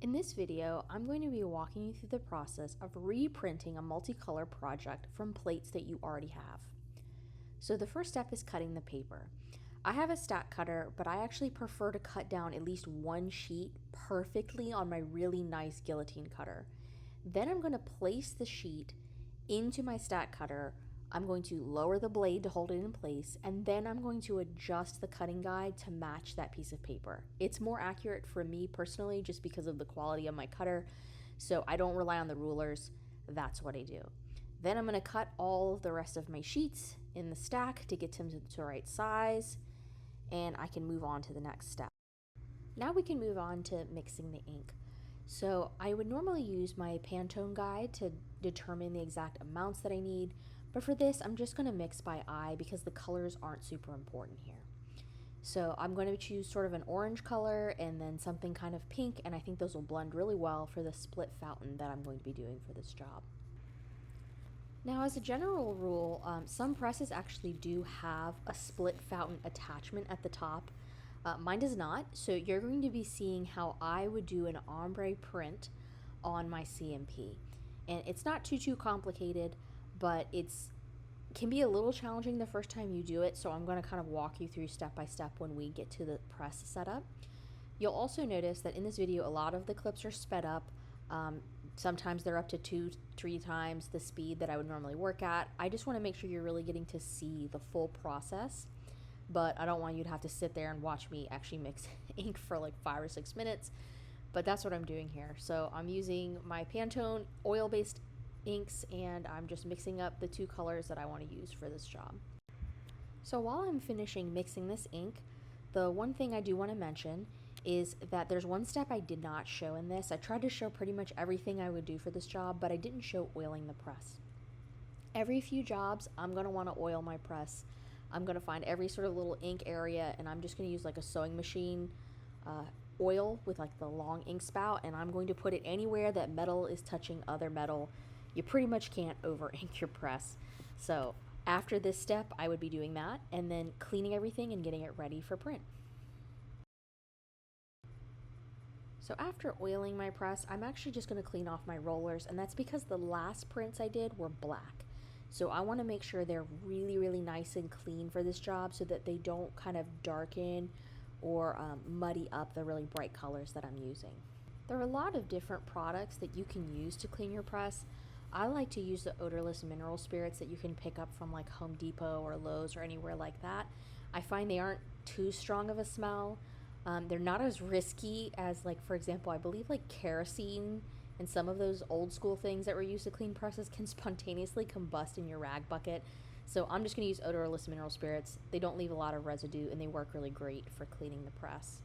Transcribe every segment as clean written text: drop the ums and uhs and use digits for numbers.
In this video, I'm going to be walking you through the process of reprinting a multicolor project from plates that you already have. So the first step is cutting the paper. I have a stack cutter, but I actually prefer to cut down at least one sheet perfectly on my really nice guillotine cutter. Then I'm going to place the sheet into my stack cutter. I'm going to lower the blade to hold it in place, and then I'm going to adjust the cutting guide to match that piece of paper. It's more accurate for me personally just because of the quality of my cutter, so I don't rely on the rulers. That's what I do. Then I'm going to cut all of the rest of my sheets in the stack to get them to the right size, and I can move on to the next step. Now we can move on to mixing the ink. So I would normally use my Pantone guide to determine the exact amounts that I need, but for this I'm just going to mix by eye because the colors aren't super important here. So I'm going to choose sort of an orange color and then something kind of pink, and I think those will blend really well for the split fountain that I'm going to be doing for this job. Now, as a general rule, some presses actually do have a split fountain attachment at the top. Mine does not, so you're going to be seeing how I would do an ombre print on my CMP. And it's not too complicated, but can be a little challenging the first time you do it, so I'm going to kind of walk you through step by step when we get to the press setup. You'll also notice that in this video a lot of the clips are sped up. Sometimes they're up to 2-3 times the speed that I would normally work at. I just want to make sure you're really getting to see the full process, but I don't want you to have to sit there and watch me actually mix ink for like 5 or 6 minutes, but that's what I'm doing here. So I'm using my Pantone oil-based inks, and I'm just mixing up the two colors that I want to use for this job. So while I'm finishing mixing this ink, the one thing I do want to mention is that there's one step I did not show in this. I tried to show pretty much everything I would do for this job, but I didn't show oiling the press. Every few jobs, I'm going to want to oil my press. I'm going to find every sort of little ink area, and I'm just going to use like a sewing machine oil with like the long ink spout, and I'm going to put it anywhere that metal is touching other metal. You pretty much can't over ink your press. So after this step, I would be doing that and then cleaning everything and getting it ready for print. So after oiling my press, I'm actually just going to clean off my rollers, and that's because the last prints I did were black. So I want to make sure they're really nice and clean for this job so that they don't kind of darken or muddy up the really bright colors that I'm using. There are a lot of different products that you can use to clean your press. I like to use the odorless mineral spirits that you can pick up from like Home Depot or Lowe's or anywhere like that. I find they aren't too strong of a smell. They're not as risky as, like, for example, I believe like kerosene and some of those old school things that were used to clean presses can spontaneously combust in your rag bucket. So I'm just going to use odorless mineral spirits. They don't leave a lot of residue and they work really great for cleaning the press.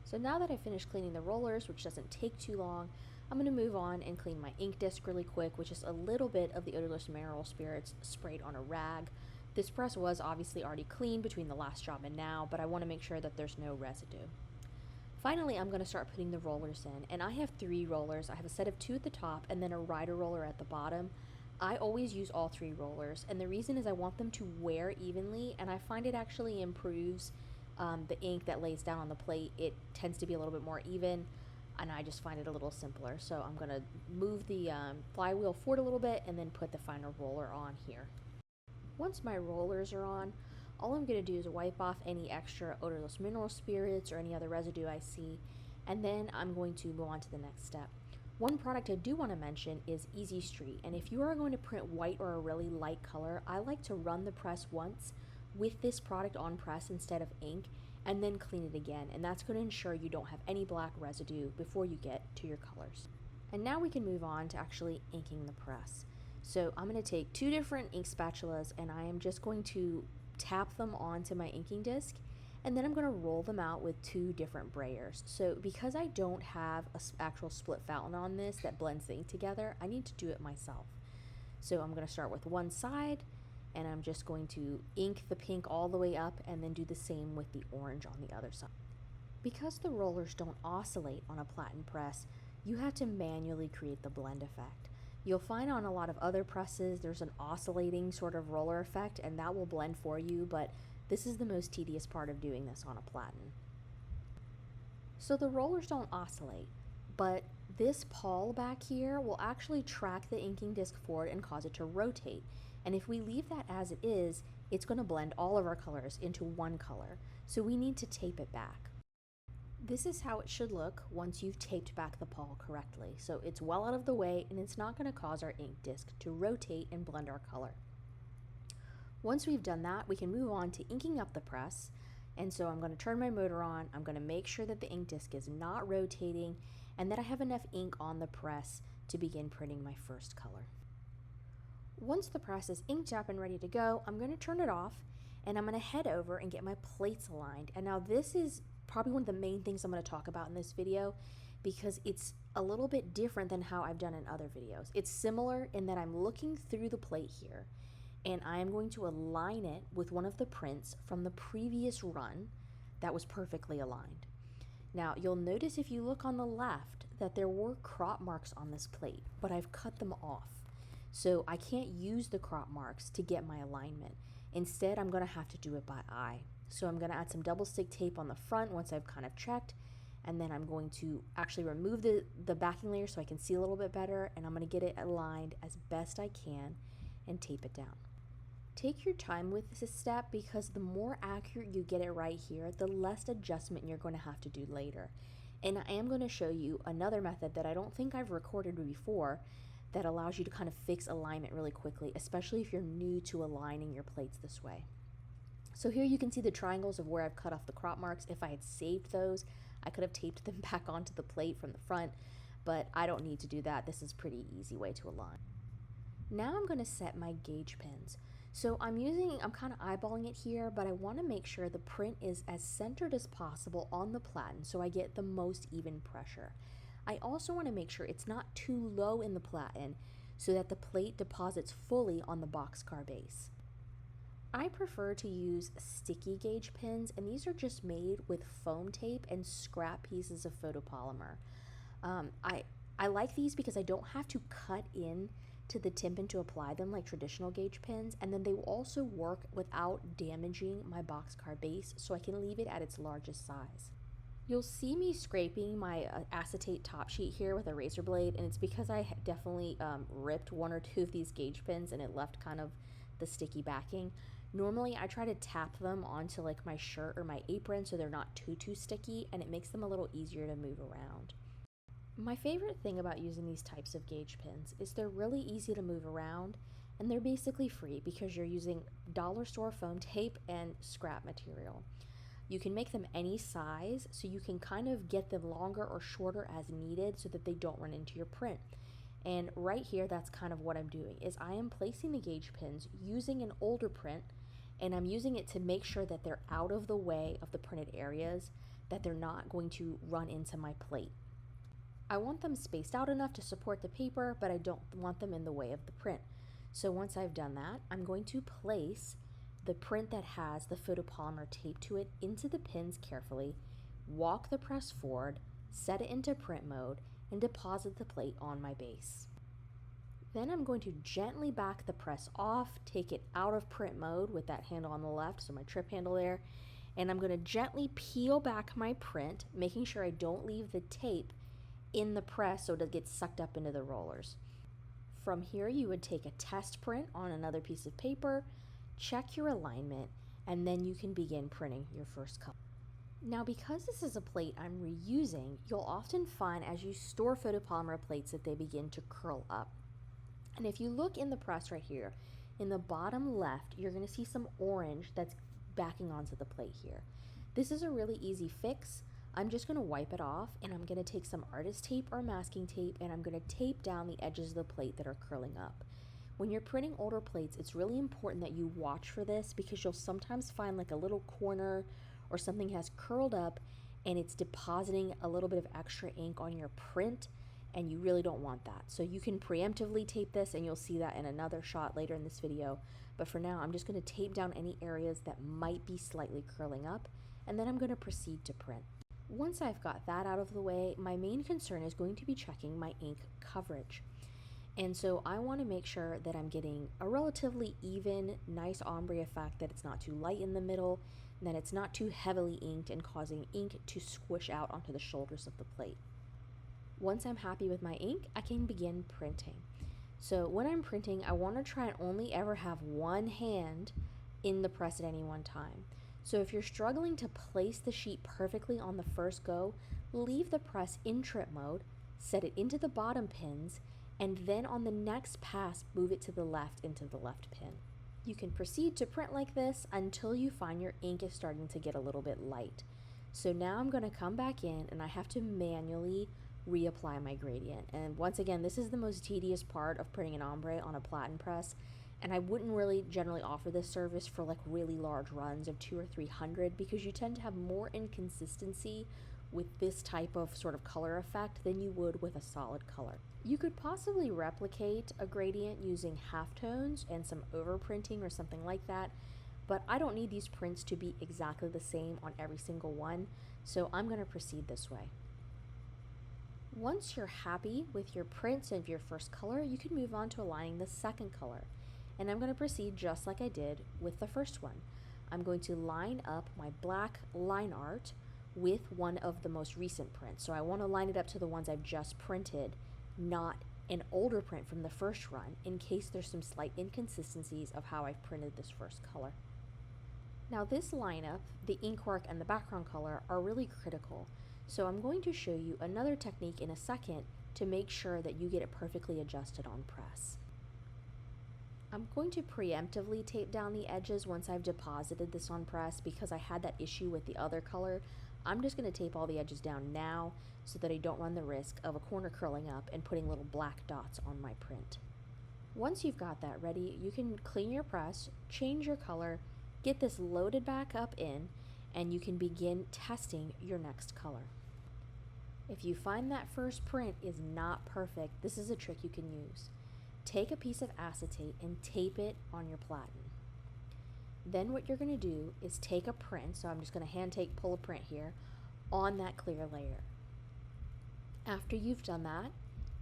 So now that I've finished cleaning the rollers, which doesn't take too long, I'm going to move on and clean my ink disc really quick with just a little bit of the odorless mineral spirits sprayed on a rag. This press was obviously already clean between the last job and now, but I want to make sure that there's no residue. Finally, I'm going to start putting the rollers in, and I have 3 rollers. I have a set of 2 at the top and then a rider roller at the bottom. I always use all 3 rollers, and the reason is I want them to wear evenly, and I find it actually improves the ink that lays down on the plate. It tends to be a little bit more even, and I just find it a little simpler. So I'm going to move the flywheel forward a little bit and then put the final roller on here. Once my rollers are on, all I'm going to do is wipe off any extra odorless mineral spirits or any other residue I see, and then I'm going to move on to the next step. One product I do want to mention is Easy Street, and if you are going to print white or a really light color, I like to run the press once with this product on press instead of ink, and then clean it again, and that's going to ensure you don't have any black residue before you get to your colors. And now we can move on to actually inking the press. So I'm going to take 2 different ink spatulas, and I am just going to tap them onto my inking disc, and then I'm going to roll them out with 2 different brayers. So because I don't have an actual split fountain on this that blends the ink together, I need to do it myself. So I'm going to start with one side, and I'm just going to ink the pink all the way up and then do the same with the orange on the other side. Because the rollers don't oscillate on a platen press, you have to manually create the blend effect. You'll find on a lot of other presses there's an oscillating sort of roller effect, and that will blend for you, but this is the most tedious part of doing this on a platen. So the rollers don't oscillate, but this pawl back here will actually track the inking disc forward and cause it to rotate. And if we leave that as it is, it's going to blend all of our colors into one color. So we need to tape it back. This is how it should look once you've taped back the pawl correctly. So it's well out of the way and it's not going to cause our ink disc to rotate and blend our color. Once we've done that, we can move on to inking up the press. And so I'm going to turn my motor on, I'm going to make sure that the ink disc is not rotating and that I have enough ink on the press to begin printing my first color. Once the press is inked up and ready to go, I'm going to turn it off and I'm going to head over and get my plates aligned. And now this is probably one of the main things I'm going to talk about in this video because it's a little bit different than how I've done in other videos. It's similar in that I'm looking through the plate here and I am going to align it with one of the prints from the previous run that was perfectly aligned. Now you'll notice if you look on the left that there were crop marks on this plate, but I've cut them off. So I can't use the crop marks to get my alignment. Instead, I'm going to have to do it by eye. So I'm going to add some double stick tape on the front once I've kind of checked, and then I'm going to actually remove the backing layer so I can see a little bit better, and I'm going to get it aligned as best I can and tape it down. Take your time with this step because the more accurate you get it right here, the less adjustment you're going to have to do later. And I am going to show you another method that I don't think I've recorded before that allows you to kind of fix alignment really quickly, especially if you're new to aligning your plates this way. So here you can see the triangles of where I've cut off the crop marks. If I had saved those, I could have taped them back onto the plate from the front, but I don't need to do that. This is a pretty easy way to align. Now I'm going to set my gauge pins. So I'm kind of eyeballing it here, but I want to make sure the print is as centered as possible on the platen so I get the most even pressure. I also want to make sure it's not too low in the platen so that the plate deposits fully on the boxcar base. I prefer to use sticky gauge pins, and these are just made with foam tape and scrap pieces of photopolymer. I like these because I don't have to cut in to the tympan to apply them like traditional gauge pins, and then they will also work without damaging my boxcar base, so I can leave it at its largest size. You'll see me scraping my acetate top sheet here with a razor blade, and it's because I definitely ripped one or two of these gauge pins and it left kind of the sticky backing. Normally I try to tap them onto like my shirt or my apron so they're not too sticky, and it makes them a little easier to move around. My favorite thing about using these types of gauge pins is they're really easy to move around, and they're basically free because you're using dollar store foam tape and scrap material. You can make them any size, so you can kind of get them longer or shorter as needed so that they don't run into your print. And right here, that's kind of what I'm doing, is I am placing the gauge pins using an older print, and I'm using it to make sure that they're out of the way of the printed areas, that they're not going to run into my plate. I want them spaced out enough to support the paper, but I don't want them in the way of the print. So once I've done that, I'm going to place the print that has the photopolymer taped to it into the pins carefully, walk the press forward, set it into print mode, and deposit the plate on my base. Then I'm going to gently back the press off, take it out of print mode with that handle on the left, so my trip handle there, and I'm going to gently peel back my print, making sure I don't leave the tape in the press so it gets sucked up into the rollers. From here, you would take a test print on another piece of paper, check your alignment, and then you can begin printing your first color. Now, because this is a plate I'm reusing, you'll often find as you store photopolymer plates that they begin to curl up. And if you look in the press right here, in the bottom left, you're going to see some orange that's backing onto the plate here. This is a really easy fix. I'm just going to wipe it off, and I'm going to take some artist tape or masking tape, and I'm going to tape down the edges of the plate that are curling up. When you're printing older plates, it's really important that you watch for this because you'll sometimes find like a little corner or something has curled up and it's depositing a little bit of extra ink on your print, and you really don't want that. So you can preemptively tape this, and you'll see that in another shot later in this video. But for now, I'm just going to tape down any areas that might be slightly curling up, and then I'm going to proceed to print. Once I've got that out of the way, my main concern is going to be checking my ink coverage. And so I want to make sure that I'm getting a relatively even, nice ombre effect, that it's not too light in the middle, and that it's not too heavily inked and causing ink to squish out onto the shoulders of the plate. Once I'm happy with my ink, I can begin printing. So when I'm printing, I want to try and only ever have one hand in the press at any one time. So if you're struggling to place the sheet perfectly on the first go, leave the press in trip mode, set it into the bottom pins, and then on the next pass, move it to the left into the left pin. You can proceed to print like this until you find your ink is starting to get a little bit light. So now I'm going to come back in and I have to manually reapply my gradient. And once again, this is the most tedious part of printing an ombre on a platen press, and I wouldn't really generally offer this service for like really large runs of 200 or 300 because you tend to have more inconsistency with this type of sort of color effect than you would with a solid color. You could possibly replicate a gradient using halftones and some overprinting or something like that, but I don't need these prints to be exactly the same on every single one, so I'm going to proceed this way. Once you're happy with your prints of your first color, you can move on to aligning the second color. And I'm going to proceed just like I did with the first one. I'm going to line up my black line art with one of the most recent prints. So I want to line it up to the ones I've just printed, not an older print from the first run, in case there's some slight inconsistencies of how I've printed this first color. Now this lineup, the ink work and the background color are really critical. So I'm going to show you another technique in a second to make sure that you get it perfectly adjusted on press. I'm going to preemptively tape down the edges once I've deposited this on press because I had that issue with the other color. I'm just going to tape all the edges down now so that I don't run the risk of a corner curling up and putting little black dots on my print. Once you've got that ready, you can clean your press, change your color, get this loaded back up in, and you can begin testing your next color. If you find that first print is not perfect, this is a trick you can use. Take a piece of acetate and tape it on your platen. Then what you're going to do is take a print, so I'm just going to pull a print here, on that clear layer. After you've done that,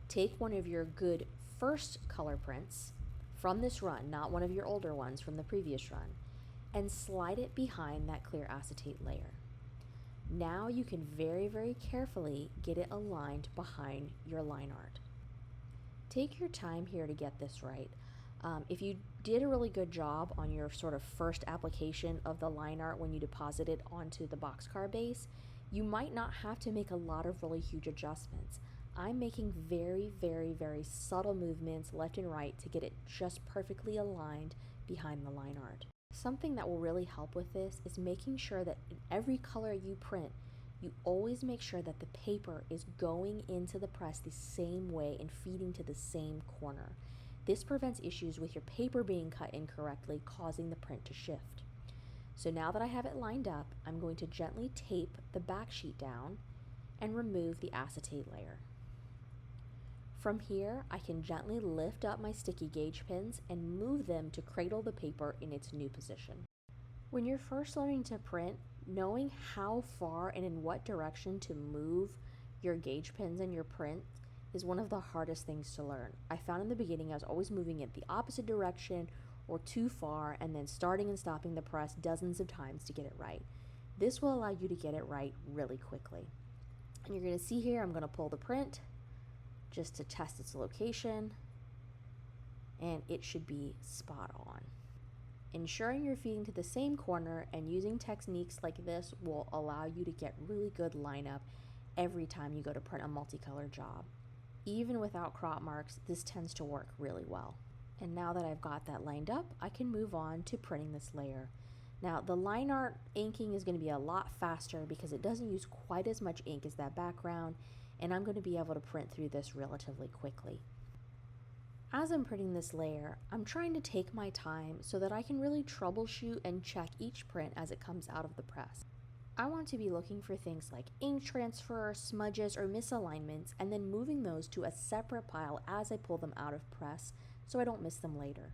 take one of your good first color prints from this run, not one of your older ones from the previous run, and slide it behind that clear acetate layer. Now you can very, very carefully get it aligned behind your line art. Take your time here to get this right. If you did a really good job on your sort of first application of the line art when you deposit it onto the boxcar base, you might not have to make a lot of really huge adjustments. I'm making very, very, very subtle movements left and right to get it just perfectly aligned behind the line art. Something that will really help with this is making sure that in every color you print, you always make sure that the paper is going into the press the same way and feeding to the same corner. This prevents issues with your paper being cut incorrectly, causing the print to shift. So now that I have it lined up, I'm going to gently tape the back sheet down and remove the acetate layer. From here, I can gently lift up my sticky gauge pins and move them to cradle the paper in its new position. When you're first learning to print, knowing how far and in what direction to move your gauge pins and your print is one of the hardest things to learn. I found in the beginning I was always moving it the opposite direction or too far and then starting and stopping the press dozens of times to get it right. This will allow you to get it right really quickly. And you're going to see here I'm going to pull the print just to test its location, and it should be spot on. Ensuring you're feeding to the same corner and using techniques like this will allow you to get really good lineup every time you go to print a multicolor job. Even without crop marks, this tends to work really well. And now that I've got that lined up, I can move on to printing this layer. Now, the line art inking is going to be a lot faster because it doesn't use quite as much ink as that background, and I'm going to be able to print through this relatively quickly. As I'm printing this layer, I'm trying to take my time so that I can really troubleshoot and check each print as it comes out of the press. I want to be looking for things like ink transfer, smudges, or misalignments, and then moving those to a separate pile as I pull them out of press so I don't miss them later.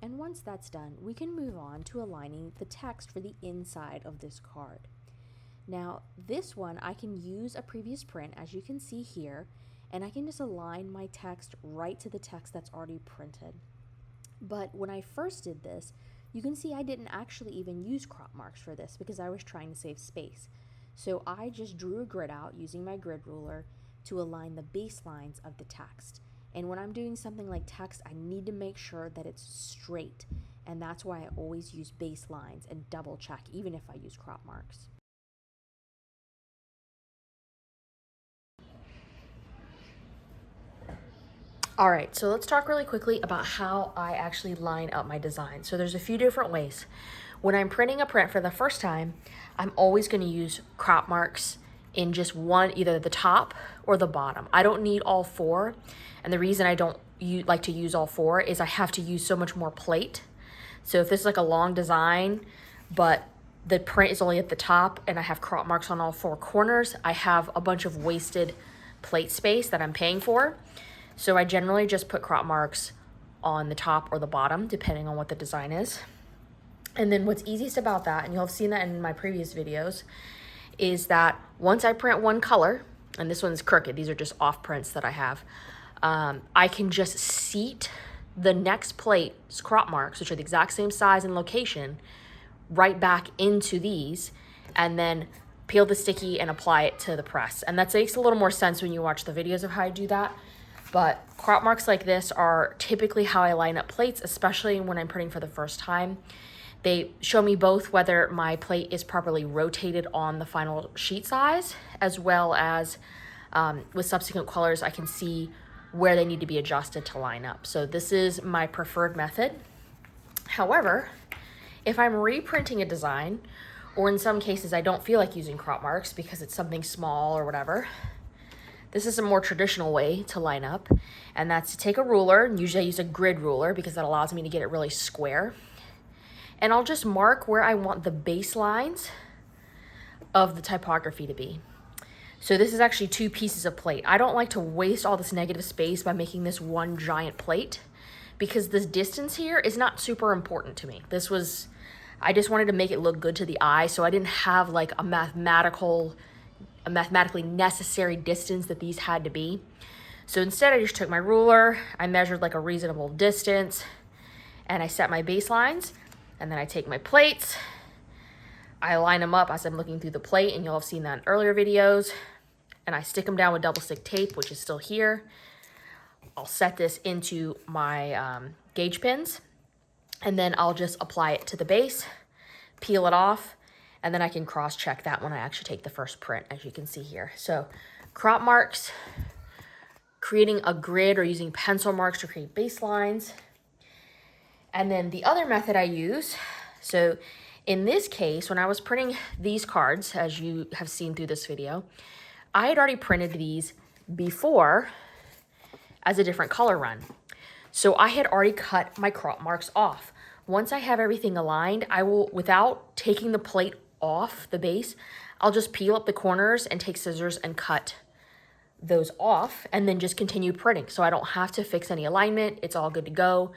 And once that's done, we can move on to aligning the text for the inside of this card. Now, this one I can use a previous print, as you can see here, and I can just align my text right to the text that's already printed. But when I first did this, you can see I didn't actually even use crop marks for this because I was trying to save space. So I just drew a grid out using my grid ruler, to align the baselines of the text. And when I'm doing something like text, I need to make sure that it's straight. And that's why I always use baselines and double check, even if I use crop marks. All right, so let's talk really quickly about how I actually line up my design. So there's a few different ways. When I'm printing a print for the first time, I'm always going to use crop marks in just one, either the top or the bottom. I don't need all four. And the reason I don't like to use all four is I have to use so much more plate. So if this is like a long design, but the print is only at the top and I have crop marks on all four corners, I have a bunch of wasted plate space that I'm paying for. So I generally just put crop marks on the top or the bottom, depending on what the design is. And then what's easiest about that, and you'll have seen that in my previous videos, is that once I print one color, and this one's crooked, these are just off prints that I have, I can just seat the next plate's crop marks, which are the exact same size and location, right back into these, and then peel the sticky and apply it to the press. And that makes a little more sense when you watch the videos of how I do that. But crop marks like this are typically how I line up plates, especially when I'm printing for the first time. They show me both whether my plate is properly rotated on the final sheet size, as well as with subsequent colors, I can see where they need to be adjusted to line up. So this is my preferred method. However, if I'm reprinting a design, or in some cases I don't feel like using crop marks because it's something small or whatever, this is a more traditional way to line up, and that's to take a ruler, and usually I use a grid ruler because that allows me to get it really square. And I'll just mark where I want the baselines of the typography to be. So this is actually 2 pieces of plate. I don't like to waste all this negative space by making this one giant plate because this distance here is not super important to me. I just wanted to make it look good to the eye, so I didn't have like a mathematically necessary distance that these had to be. So instead I just took my ruler, I measured like a reasonable distance, and I set my baselines, and then I take my plates, I line them up as I'm looking through the plate, and you'll have seen that in earlier videos, and I stick them down with double stick tape, which is still here. I'll set this into my gauge pins, and then I'll just apply it to the base, peel it off, and then I can cross-check that when I actually take the first print, as you can see here. So crop marks, creating a grid or using pencil marks to create baselines. And then the other method I use, so in this case, when I was printing these cards, as you have seen through this video, I had already printed these before as a different color run. So I had already cut my crop marks off. Once I have everything aligned, I will, without taking the plate off the base, I'll just peel up the corners and take scissors and cut those off, and then just continue printing. So I don't have to fix any alignment. It's all good to go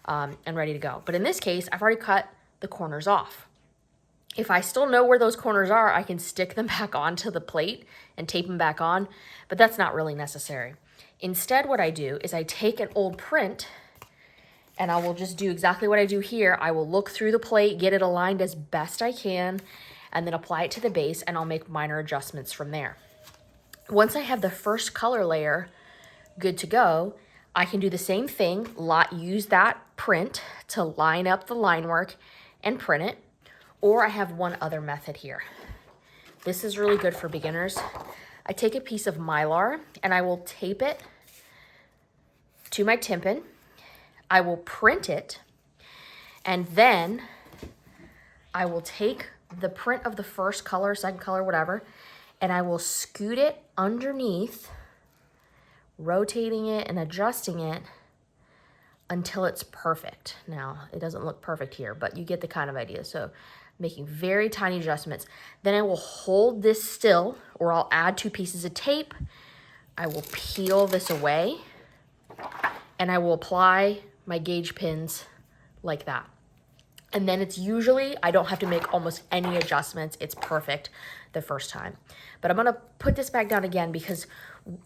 and ready to go. But in this case, I've already cut the corners off. If I still know where those corners are, I can stick them back onto the plate and tape them back on, but that's not really necessary. Instead, what I do is I take an old print and I will just do exactly what I do here. I will look through the plate, get it aligned as best I can, and then apply it to the base, and I'll make minor adjustments from there. Once I have the first color layer good to go, I can do the same thing, use that print to line up the line work and print it, or I have one other method here. This is really good for beginners. I take a piece of Mylar and I will tape it to my tympan. I will print it, and then I will take the print of the first color, second color, whatever, and I will scoot it underneath, rotating it and adjusting it until it's perfect. Now, it doesn't look perfect here, but you get the kind of idea. So making very tiny adjustments. Then I will hold this still, or I'll add 2 pieces of tape. I will peel this away, and I will apply my gauge pins like that. And then it's usually, I don't have to make almost any adjustments. It's perfect the first time. But I'm gonna put this back down again, because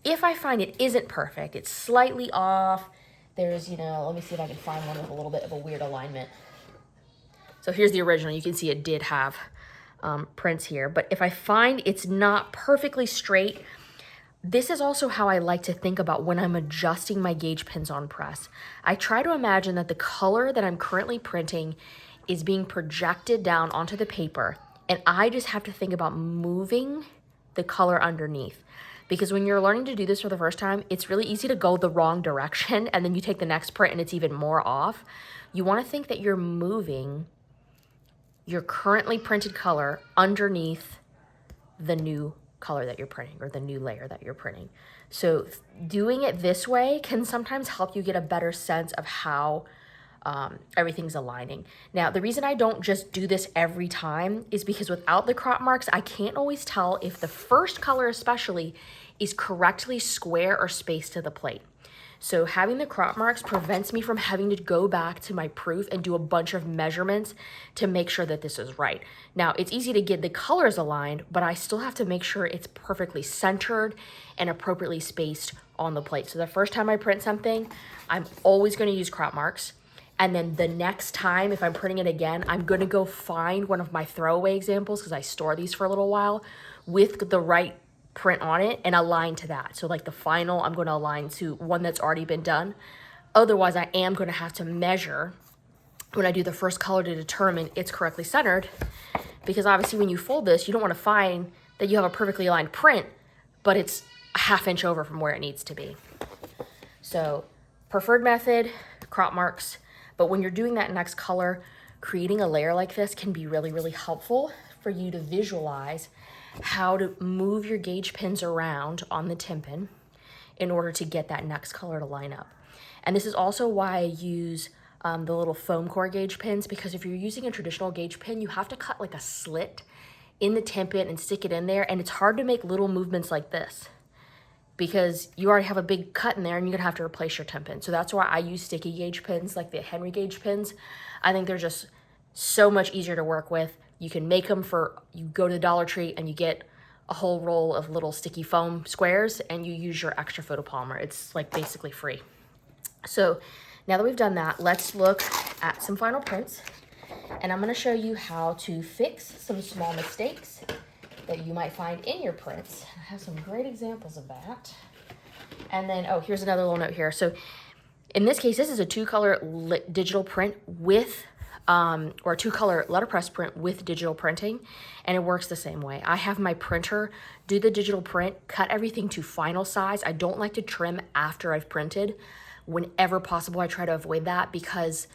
if I find it isn't perfect, it's slightly off, there's, let me see if I can find one with a little bit of a weird alignment. So here's the original. You can see it did have prints here. But if I find it's not perfectly straight, This is also how I like to think about when I'm adjusting my gauge pins on press. I try to imagine that the color that I'm currently printing is being projected down onto the paper, and I just have to think about moving the color underneath. Because when you're learning to do this for the first time, it's really easy to go the wrong direction, and then you take the next print and it's even more off. You want to think that you're moving your currently printed color underneath the new color that you're printing, or the new layer that you're printing. So doing it this way can sometimes help you get a better sense of how everything's aligning. Now, the reason I don't just do this every time is because without the crop marks, I can't always tell if the first color especially is correctly square or spaced to the plate. So having the crop marks prevents me from having to go back to my proof and do a bunch of measurements to make sure that this is right. Now, it's easy to get the colors aligned, but I still have to make sure it's perfectly centered and appropriately spaced on the plate. So the first time I print something, I'm always going to use crop marks. And then the next time, if I'm printing it again, I'm going to go find one of my throwaway examples, because I store these for a little while, with the right print on it and align to that. So like the final, I'm going to align to one that's already been done. Otherwise, I am going to have to measure when I do the first color to determine it's correctly centered, because obviously when you fold this, you don't want to find that you have a perfectly aligned print, but it's a ½ inch over from where it needs to be. So preferred method, crop marks. But when you're doing that next color, creating a layer like this can be really, really helpful for you to visualize how to move your gauge pins around on the tympan in order to get that next color to line up. And this is also why I use the little foam core gauge pins, because if you're using a traditional gauge pin, you have to cut like a slit in the tympan and stick it in there, and it's hard to make little movements like this because you already have a big cut in there and you're gonna have to replace your tympan. So that's why I use sticky gauge pins, like the Henry gauge pins. I think they're just so much easier to work with. You can make them you go to the Dollar Tree and you get a whole roll of little sticky foam squares and you use your extra photopolymer. It's like basically free. So now that we've done that, let's look at some final prints. And I'm gonna show you how to fix some small mistakes that you might find in your prints. I have some great examples of that. And then, oh, here's another little note here. So in this case, this is a 2-color digital print with, or a 2-color letterpress print with digital printing, and it works the same way. I have my printer do the digital print, cut everything to final size. I don't like to trim after I've printed. Whenever possible, I try to avoid that because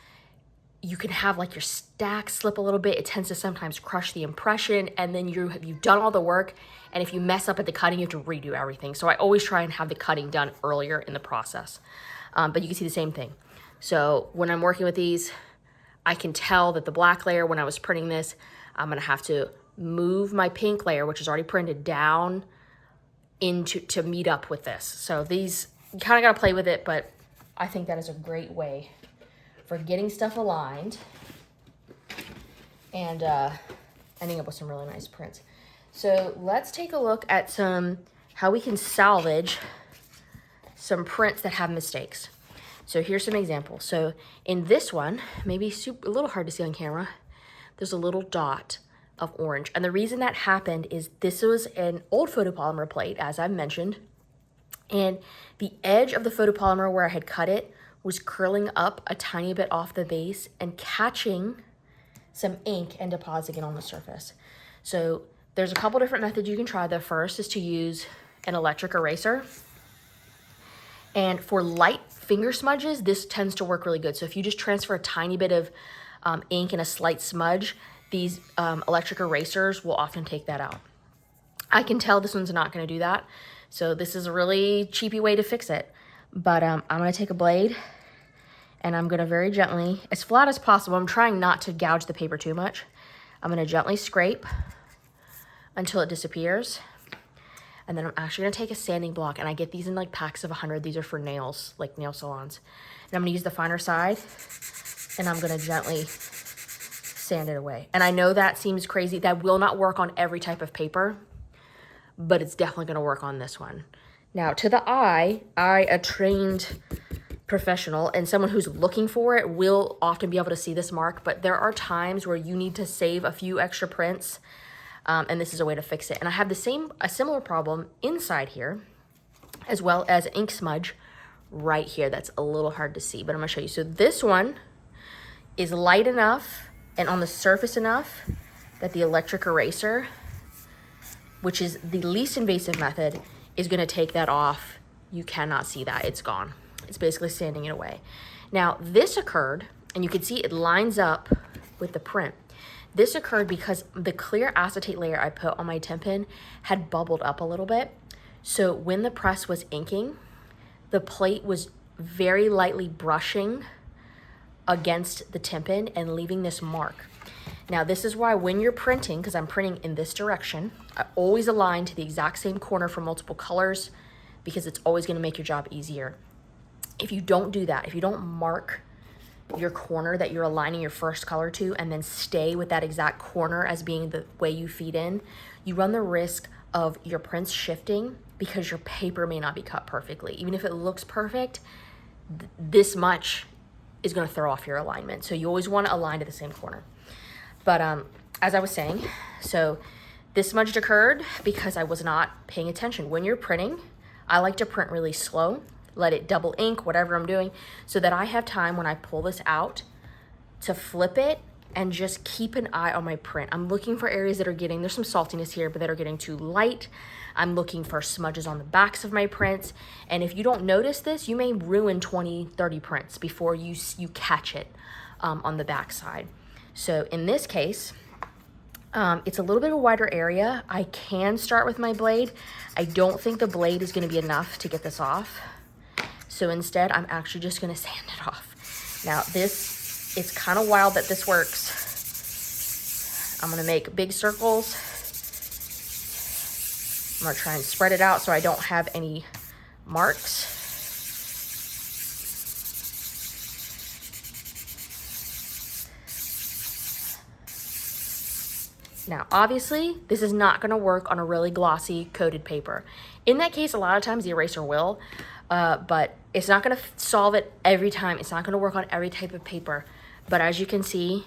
you can have like your stack slip a little bit. It tends to sometimes crush the impression, and then you've done all the work, and if you mess up at the cutting, you have to redo everything. So I always try and have the cutting done earlier in the process. But you can see the same thing. So when I'm working with these, I can tell that the black layer, when I was printing this, I'm gonna have to move my pink layer, which is already printed, down to meet up with this. So these, you kind of gotta play with it, but I think that is a great way for getting stuff aligned and ending up with some really nice prints. So let's take a look at how we can salvage some prints that have mistakes. So here's some examples. So in this one, maybe a little hard to see on camera, there's a little dot of orange. And the reason that happened is this was an old photopolymer plate, as I've mentioned, and the edge of the photopolymer where I had cut it was curling up a tiny bit off the base and catching some ink and depositing it on the surface. So there's a couple different methods you can try. The first is to use an electric eraser. And for light finger smudges, this tends to work really good. So if you just transfer a tiny bit of ink and a slight smudge, these electric erasers will often take that out. I can tell this one's not gonna do that. So this is a really cheapy way to fix it. But I'm gonna take a blade and I'm gonna very gently, as flat as possible, I'm trying not to gouge the paper too much. I'm gonna gently scrape until it disappears. And then I'm actually gonna take a sanding block, and I get these in like packs of 100. These are for nails, like nail salons. And I'm gonna use the finer side and I'm gonna gently sand it away. And I know that seems crazy. That will not work on every type of paper, but it's definitely gonna work on this one. Now, to the eye, a trained professional and someone who's looking for it will often be able to see this mark, but there are times where you need to save a few extra prints, and this is a way to fix it. And I have a similar problem inside here. as well as ink smudge right here. That's a little hard to see, but I'm gonna show you. So this one is light enough and on the surface enough that the electric eraser, which is the least invasive method, is gonna take that off. You cannot see that, it's gone. It's basically sanding it away. Now this occurred, and you can see it lines up with the print. This occurred because the clear acetate layer I put on my temp pen had bubbled up a little bit. So when the press was inking, the plate was very lightly brushing against the temp pen and leaving this mark. Now this is why when you're printing, because I'm printing in this direction, I always align to the exact same corner for multiple colors, because it's always gonna make your job easier. If you don't do that, if you don't mark your corner that you're aligning your first color to and then stay with that exact corner as being the way you feed in, you run the risk of your prints shifting because your paper may not be cut perfectly. Even if it looks perfect, this much is gonna throw off your alignment. So you always wanna align to the same corner. But as I was saying, so this smudge occurred because I was not paying attention. When you're printing, I like to print really slow, let it double ink, whatever I'm doing, so that I have time when I pull this out to flip it and just keep an eye on my print. I'm looking for areas that are getting, there's some saltiness here, but that are getting too light. I'm looking for smudges on the backs of my prints. And if you don't notice this, you may ruin 20, 30 prints before you catch it on the back side. So in this case, it's a little bit of a wider area. I can start with my blade. I don't think the blade is gonna be enough to get this off. So instead, I'm actually just gonna sand it off. Now this, it's kind of wild that this works. I'm gonna make big circles. I'm gonna try and spread it out so I don't have any marks. Now, obviously, this is not gonna work on a really glossy coated paper. In that case, a lot of times the eraser will, but it's not gonna solve it every time. It's not gonna work on every type of paper. But as you can see,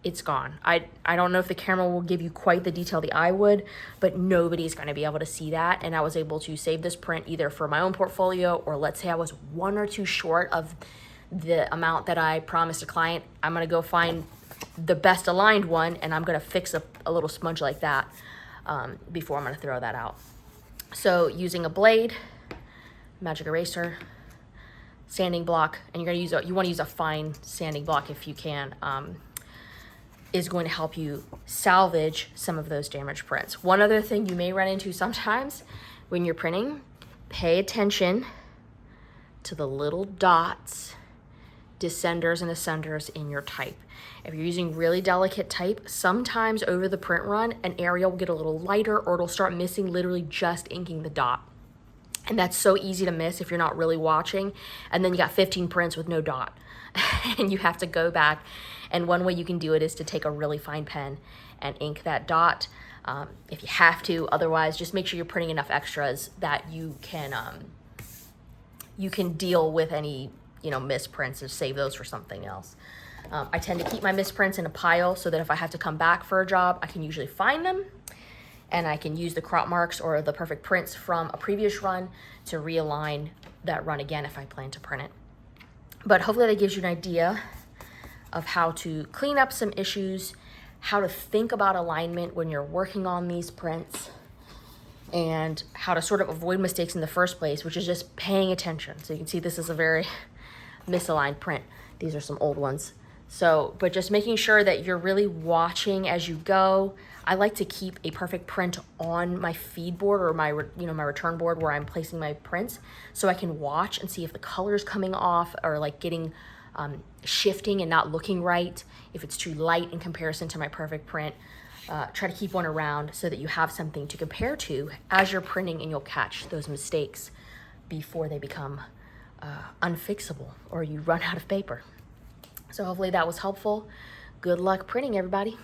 it's gone. I don't know if the camera will give you quite the detail the eye would, but nobody's gonna be able to see that. And I was able to save this print either for my own portfolio, or let's say I was 1 or 2 short of the amount that I promised a client. I'm gonna go find the best aligned one, and I'm gonna fix a little smudge like that before I'm gonna throw that out. So using a blade, magic eraser, sanding block, and you're gonna use you wanna use a fine sanding block if you can, is going to help you salvage some of those damaged prints. One other thing you may run into sometimes when you're printing, pay attention to the little dots, descenders and ascenders in your type. If you're using really delicate type, sometimes over the print run, an area will get a little lighter, or it'll start missing literally just inking the dot. And that's so easy to miss if you're not really watching. And then you got 15 prints with no dot. And you have to go back. And one way you can do it is to take a really fine pen and ink that dot if you have to. Otherwise, just make sure you're printing enough extras that you can deal with any misprints and save those for something else. I tend to keep my misprints in a pile so that if I have to come back for a job, I can usually find them, and I can use the crop marks or the perfect prints from a previous run to realign that run again if I plan to print it. But hopefully that gives you an idea of how to clean up some issues, how to think about alignment when you're working on these prints, and how to sort of avoid mistakes in the first place, which is just paying attention. So you can see this is a very misaligned print. These are some old ones. So, but just making sure that you're really watching as you go. I like to keep a perfect print on my feed board or my return board where I'm placing my prints, so I can watch and see if the color's coming off or like getting shifting and not looking right, if it's too light in comparison to my perfect print. Try to keep one around so that you have something to compare to as you're printing, and you'll catch those mistakes before they become unfixable or you run out of paper. So hopefully that was helpful. Good luck printing, everybody.